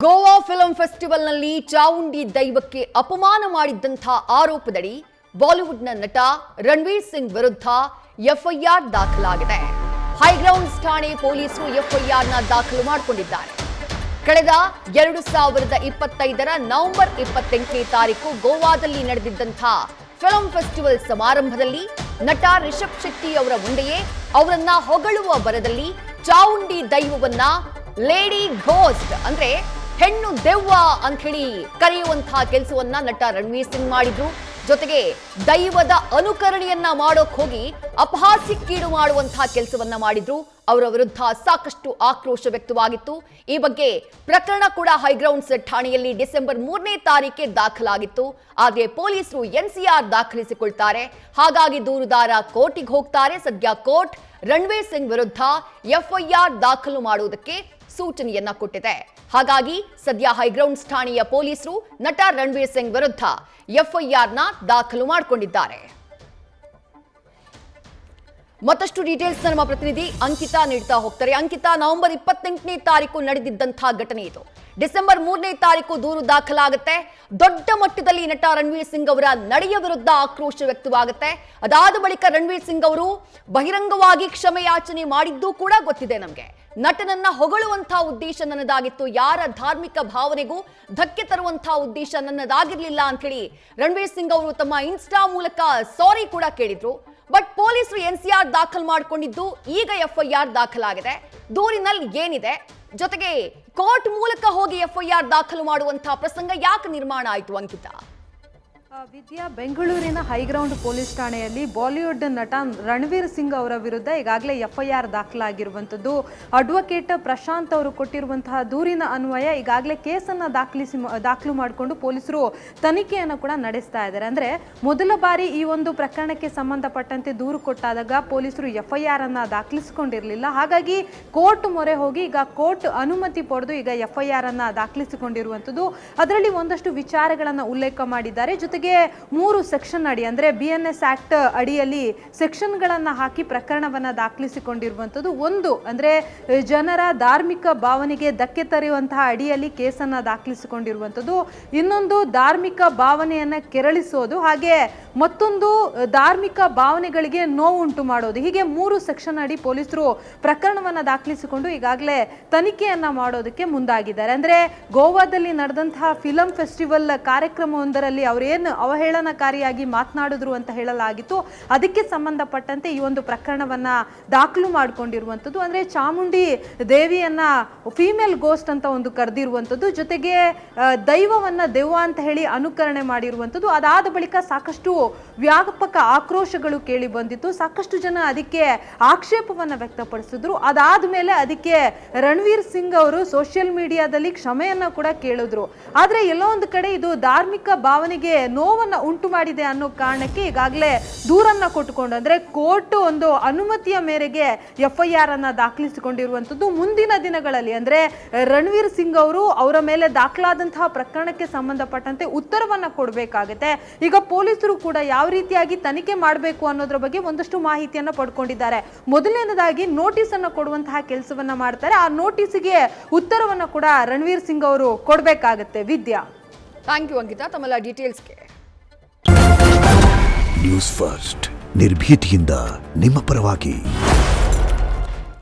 Goa film ಫೆಸ್ಟಿವಲ್ನಲ್ಲಿ ಚಾವುಂಡಿ ದೈವಕ್ಕೆ ಅಪಮಾನ ಮಾಡಿದ್ದಂಥ ಆರೋಪದಡಿ ಬಾಲಿವುಡ್ನ ನಟ ರಣವೀರ್ ಸಿಂಗ್ ವಿರುದ್ಧ ಎಫ್ಐಆರ್ ದಾಖಲಾಗಿದೆ. ಹೈಗ್ರೌಂಡ್ಸ್ ಠಾಣೆ ಪೊಲೀಸರು ಎಫ್ಐಆರ್ನ ದಾಖಲು ಮಾಡಿಕೊಂಡಿದ್ದಾರೆ. ಕಳೆದ 2025ರ ನವೆಂಬರ್ 28ನೇ ತಾರೀಕು ಗೋವಾದಲ್ಲಿ ನಡೆದಿದ್ದಂಥ ಫಿಲ್ಮ್ ಫೆಸ್ಟಿವಲ್ ಸಮಾರಂಭದಲ್ಲಿ ನಟ ರಿಷಬ್ ಶೆಟ್ಟಿ ಅವರ ಮುಂದೆಯೇ ಅವರನ್ನ ಹೊಗಳುವ ಬರದಲ್ಲಿ ಚಾವುಂಡಿ ದೈವವನ್ನ ಲೇಡಿ ಘೋಸ್ಟ್ ಅಂದ್ರೆ ಹೆಣ್ಣು ದೆವ್ವ ಅಂತ ಹೇಳಿ ಕರೆಯುವಂತಹ ಕೆಲಸವನ್ನ ನಟ ರಣವೀರ್ ಸಿಂಗ್ ಮಾಡಿದ್ರು. ಜೊತೆಗೆ ದೈವದ ಅನುಕರಣೆಯನ್ನ ಮಾಡೋಕ್ ಹೋಗಿ ಅಪಹಾಸ್ಯಕ್ಕೀಡು ಮಾಡುವಂತಹ ಕೆಲಸವನ್ನ ಮಾಡಿದ್ರು. ಅವರ ವಿರುದ್ಧ ಸಾಕಷ್ಟು ಆಕ್ರೋಶ ವ್ಯಕ್ತವಾಗಿತ್ತು. ಈ ಬಗ್ಗೆ ಪ್ರಕರಣ ಕೂಡ ಹೈಗ್ರೌಂಡ್ಸ್ ಠಾಣೆಯಲ್ಲಿ ಡಿಸೆಂಬರ್ 3ನೇ ತಾರೀಕೆ ದಾಖಲಾಗಿತ್ತು. ಆದರೆ ಪೊಲೀಸರು ಎನ್ಸಿಆರ್ ದಾಖಲಿಸಿಕೊಳ್ತಾರೆ. ಹಾಗಾಗಿ ದೂರುದಾರ ಕೋರ್ಟಿಗೆ ಹೋಗ್ತಾರೆ. ಸದ್ಯ ಕೋರ್ಟ್ ರಣವೀರ್ ಸಿಂಗ್ ವಿರುದ್ಧ ಎಫ್ಐಆರ್ ದಾಖಲು ಮಾಡುವುದಕ್ಕೆ ಸೂಚನೆಯನ್ನ ಕೊಟ್ಟಿದೆ. ಹಾಗಾಗಿ ಸದ್ಯ ಹೈಗ್ರೌಂಡ್ಸ್ ಠಾಣೆಯ ಪೊಲೀಸರು ನಟ ರಣವೀರ್ ಸಿಂಗ್ ವಿರುದ್ಧ ಎಫ್ಐಆರ್ನ ದಾಖಲು ಮಾಡಿಕೊಂಡಿದ್ದಾರೆ. ಮತ್ತಷ್ಟು ಡೀಟೇಲ್ಸ್ ನಮ್ಮ ಪ್ರತಿನಿಧಿ ಅಂಕಿತಾ ನೀಡ್ತಾ ಹೋಗ್ತಾರೆ. ಅಂಕಿತಾ, ನವೆಂಬರ್ 28ನೇ ತಾರೀಕು ನಡೆದಿದ್ದಂತಹ ಘಟನೆ ಇದು. ಡಿಸೆಂಬರ್ 3ನೇ ತಾರೀಕು ದೂರು ದಾಖಲಾಗುತ್ತೆ. ದೊಡ್ಡ ಮಟ್ಟದಲ್ಲಿ ನಟ ರಣವೀರ್ ಸಿಂಗ್ ಅವರ ನಡೆಯ ವಿರುದ್ಧ ಆಕ್ರೋಶ ವ್ಯಕ್ತವಾಗುತ್ತೆ. ಅದಾದ ಬಳಿಕ ರಣವೀರ್ ಸಿಂಗ್ ಅವರು ಬಹಿರಂಗವಾಗಿ ಕ್ಷಮೆಯಾಚನೆ ಮಾಡಿದ್ದು ಕೂಡ ಗೊತ್ತಿದೆ ನಮಗೆ. ನಟನನ್ನ ಹೊಗಳುವಂತಹ ಉದ್ದೇಶ ನನ್ನದಾಗಿತ್ತು, ಯಾರ ಧಾರ್ಮಿಕ ಭಾವನೆಗೂ ಧಕ್ಕೆ ತರುವಂತಹ ಉದ್ದೇಶ ನನ್ನದಾಗಿರ್ಲಿಲ್ಲ ಅಂತ ಹೇಳಿ ರಣವೀರ್ ಸಿಂಗ್ ಅವರು ತಮ್ಮ ಇನ್ಸ್ಟಾ ಮೂಲಕ ಸಾರಿ ಕೂಡ ಕೇಳಿದ್ರು. ಬಟ್ ಪೊಲೀಸರು ಎನ್ಸಿಆರ್ ದಾಖಲು ಮಾಡಿಕೊಂಡಿದ್ದು ಈಗ ಎಫ್ಐಆರ್ ದಾಖಲಾಗಿದೆ. ದೂರಿನಲ್ಲಿ ಏನಿದೆ, ಜೊತೆಗೆ ಕೋರ್ಟ್ ಮೂಲಕ ಹೋಗಿ ಎಫ್ಐಆರ್ ದಾಖಲು ಮಾಡುವಂತಹ ಪ್ರಸಂಗ ಯಾಕೆ ನಿರ್ಮಾಣ ಆಯಿತು ಅಂಕಿತಾ? ವಿದ್ಯಾ, ಬೆಂಗಳೂರಿನ ಹೈಗ್ರೌಂಡ್ ಪೊಲೀಸ್ ಠಾಣೆಯಲ್ಲಿ ಬಾಲಿವುಡ್ ನಟ ರಣವೀರ್ ಸಿಂಗ್ ಅವರ ವಿರುದ್ಧ ಈಗಾಗಲೇ ಎಫ್ಐಆರ್ ದಾಖಲಾಗಿರುವಂಥದ್ದು. ಅಡ್ವೊಕೇಟ್ ಪ್ರಶಾಂತ್ ಅವರು ಕೊಟ್ಟಿರುವಂತಹ ದೂರಿನ ಅನ್ವಯ ಈಗಾಗಲೇ ಕೇಸನ್ನು ದಾಖಲು ಮಾಡಿಕೊಂಡು ಪೊಲೀಸರು ತನಿಖೆಯನ್ನು ಕೂಡ ನಡೆಸ್ತಾ ಇದ್ದಾರೆ. ಅಂದರೆ ಮೊದಲ ಬಾರಿ ಈ ಒಂದು ಪ್ರಕರಣಕ್ಕೆ ಸಂಬಂಧಪಟ್ಟಂತೆ ದೂರು ಕೊಟ್ಟಾದಾಗ ಪೊಲೀಸರು ಎಫ್ಐಆರ್ ಅನ್ನು ದಾಖಲಿಸಿಕೊಂಡಿರಲಿಲ್ಲ. ಹಾಗಾಗಿ ಕೋರ್ಟ್ ಮೊರೆ ಹೋಗಿ ಈಗ ಕೋರ್ಟ್ ಅನುಮತಿ ಪಡೆದು ಈಗ ಎಫ್ಐಆರ್ ಅನ್ನು ದಾಖಲಿಸಿಕೊಂಡಿರುವಂಥದ್ದು. ಅದರಲ್ಲಿ ಒಂದಷ್ಟು ವಿಚಾರಗಳನ್ನು ಉಲ್ಲೇಖ ಮಾಡಿದ್ದಾರೆ. ಜೊತೆಗೆ 3 ಸೆಕ್ಷನ್ ಅಡಿ ಅಂದ್ರೆ BNS ಆಕ್ಟ್ ಅಡಿಯಲ್ಲಿ ಸೆಕ್ಷನ್ಗಳನ್ನು ಹಾಕಿ ಪ್ರಕರಣವನ್ನ ದಾಖಲಿಸಿಕೊಂಡಿರುವಂಥದ್ದು. ಒಂದು ಅಂದ್ರೆ ಜನರ ಧಾರ್ಮಿಕ ಭಾವನೆಗೆ ಧಕ್ಕೆ ತರುವಂತಹ ಅಡಿಯಲ್ಲಿ ಕೇಸನ್ನ ದಾಖಲಿಸಿಕೊಂಡಿರುವಂಥದ್ದು. ಇನ್ನೊಂದು ಧಾರ್ಮಿಕ ಭಾವನೆಯನ್ನ ಕೆರಳಿಸೋದು, ಹಾಗೆ ಮತ್ತೊಂದು ಧಾರ್ಮಿಕ ಭಾವನೆಗಳಿಗೆ ನೋವುಂಟು ಮಾಡೋದು. ಹೀಗೆ 3 ಸೆಕ್ಷನ್ ಅಡಿ ಪೊಲೀಸರು ಪ್ರಕರಣವನ್ನ ದಾಖಲಿಸಿಕೊಂಡು ಈಗಾಗಲೇ ತನಿಖೆಯನ್ನ ಮಾಡೋದಕ್ಕೆ ಮುಂದಾಗಿದ್ದಾರೆ. ಅಂದ್ರೆ ಗೋವಾದಲ್ಲಿ ನಡೆದಂತಹ ಫಿಲಂ ಫೆಸ್ಟಿವಲ್ ಕಾರ್ಯಕ್ರಮವೊಂದರಲ್ಲಿ ಅವರೇನು ಅವಹೇಳನಕಾರಿಯಾಗಿ ಮಾತನಾಡಿದ್ರು ಅಂತ ಹೇಳಲಾಗಿತ್ತು. ಅದಕ್ಕೆ ಸಂಬಂಧಪಟ್ಟಂತೆ ಈ ಒಂದು ಪ್ರಕರಣವನ್ನ ದಾಖಲು ಮಾಡಿಕೊಂಡಿರುವಂಥದ್ದು. ಅಂದ್ರೆ ಚಾಮುಂಡಿ ದೇವಿಯನ್ನ ಫೀಮೇಲ್ ಗೋಸ್ಟ್ ಅಂತ ಒಂದು ಕರೆದಿರುವಂಥದ್ದು. ಜೊತೆಗೆ ದೈವವನ್ನ ದೆವ್ವ ಅಂತ ಹೇಳಿ ಅನುಕರಣೆ ಮಾಡಿರುವಂಥದ್ದು. ಅದಾದ ಬಳಿಕ ಸಾಕಷ್ಟು ವ್ಯಾಪಕ ಆಕ್ರೋಶಗಳು ಕೇಳಿ ಬಂದಿತ್ತು. ಸಾಕಷ್ಟು ಜನ ಅದಕ್ಕೆ ಆಕ್ಷೇಪವನ್ನ ವ್ಯಕ್ತಪಡಿಸಿದ್ರು. ಅದಾದ ಮೇಲೆ ಅದಕ್ಕೆ ರಣವೀರ್ ಸಿಂಗ್ ಅವರು ಸೋಷಿಯಲ್ ಮೀಡಿಯಾದಲ್ಲಿ ಕ್ಷಮೆಯನ್ನ ಕೂಡ ಕೇಳಿದ್ರು. ಆದ್ರೆ ಎಲ್ಲೋ ಒಂದು ಕಡೆ ಇದು ಧಾರ್ಮಿಕ ಭಾವನೆಗೆ ನೋವನ್ನ ಉಂಟು ಮಾಡಿದೆ ಅನ್ನೋ ಕಾರಣಕ್ಕೆ ಈಗಾಗಲೇ ದೂರನ್ನ ಕೊಟ್ಟುಕೊಂಡು ಅಂದ್ರೆ ಕೋರ್ಟ್ ಒಂದು ಅನುಮತಿಯ ಮೇರೆಗೆ ಎಫ್ಐಆರ್ ಅನ್ನ ದಾಖಲಿಸಿಕೊಂಡಿರುವಂಥದ್ದು. ಮುಂದಿನ ದಿನಗಳಲ್ಲಿ ಅಂದ್ರೆ ರಣವೀರ್ ಸಿಂಗ್ ಅವರು ಅವರ ಮೇಲೆ ದಾಖಲಾದಂತಹ ಪ್ರಕರಣಕ್ಕೆ ಸಂಬಂಧಪಟ್ಟಂತೆ ಉತ್ತರವನ್ನ ಕೊಡಬೇಕಾಗುತ್ತೆ. ಈಗ ಪೊಲೀಸರು ಕೂಡ ಯಾವ ರೀತಿಯಾಗಿ ತನಿಖೆ ಮಾಡಬೇಕು ಅನ್ನೋದ್ರ ಬಗ್ಗೆ ಒಂದಷ್ಟು ಮಾಹಿತಿಯನ್ನ ಪಡ್ಕೊಂಡಿದ್ದಾರೆ. ಮೊದಲನೇದಾಗಿ ನೋಟಿಸ್ ಅನ್ನ ಕೊಡುವಂತಹ ಕೆಲಸವನ್ನ ಮಾಡ್ತಾರೆ. ಆ ನೋಟಿಸ್ಗೆ ಉತ್ತರವನ್ನ ಕೂಡ ರಣವೀರ್ ಸಿಂಗ್ ಅವರು ಕೊಡಬೇಕಾಗುತ್ತೆ. ವಿದ್ಯಾ, ಥ್ಯಾಂಕ್ ಯು ಅಂಕಿತಾ ತಮ್ಮೆಲ್ಲ ಡೀಟೇಲ್ಸ್ಗೆ. ನ್ಯೂಸ್ ಫಸ್ಟ್ ನಿರ್ಭೀತಿಯಿಂದ ನಿಮ್ಮ ಪರವಾಗಿ.